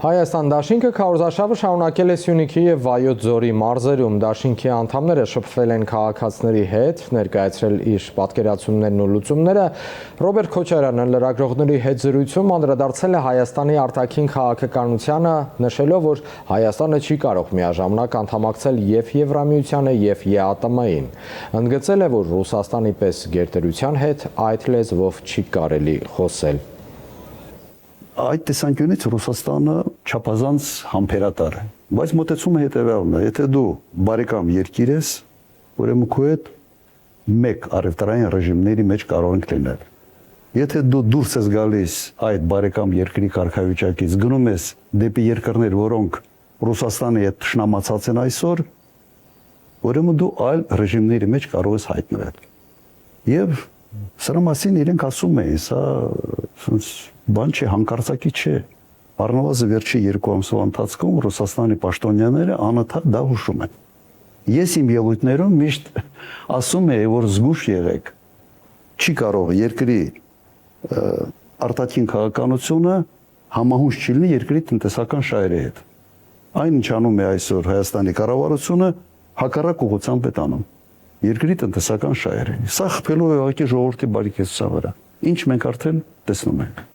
Հայաստան դաշինքը քարոզարշավը շարունակել է Սյունիքի և Վայոց ձորի մարզերում։ Դաշինքի անդամները շփվել են քաղաքացիների հետ, ներկայացրել իր պատկերացումներն ու լուծումները։ Ռոբերտ Քոչարյանը լրագրողների հետ զրույցում անդրադարձել է Հայաստանի արտաքին քաղաքականությանը, նշելով, որ Հայաստանը չի կարող միաժամանակ անդամակցել և Եվրամիությանը, և ԵԱՏՄ-ին։ Ընդգծել է, որ Ռուսաստանի պես գերտերության հետ այդ լեզվով չի կարելի խոսել։ Այդ տեսանկյունից Ռուսաստանը չափազանց համբերատար է, բայց մոտեցումը հետևյալն է, եթե դու բարեկամ երկիր ես, ուրեմն քո հետ մեկ առևտրային ռեժիմների մեջ կարող ենք լինել։ Եթե դու դուրս ես գալիս այդ բարեկամ երկրի կարգավիճակից, գնում ես դեպի երկրներ, որոնք Ռուսաստանի հետ թշնամացած են այսօր, ուրեմն դու այլ ռեժիմների մեջ կարող ես հայտնվել։ Եվ սրա մասին իրենք ասում էին, սա բան չէ, հանկարծակի չէ։ Առնվազն վերջի 2 ամսվա ընթացքում Ռուսաստանի պաշտոնյաները անընդհատ դա հուշում են։ Ես իմ ելույթներում միշտ ասում եի, որ զգուշ եղեք։ Չի կարող երկրի արտաքին քաղաքականությունը համահունչ չլինի երկրի տնտեսական շահերի հետ։ Այն ինչ անում է այսօր Հայաստանի կառավարությունը, հակառակ ուղղությամբ է տանում երկրի տնտեսական շահերը։ Սա խփելու է ուղղակի ժողովրդի բարեկեցության վրա, ինչ մենք արդեն տեսնում ենք։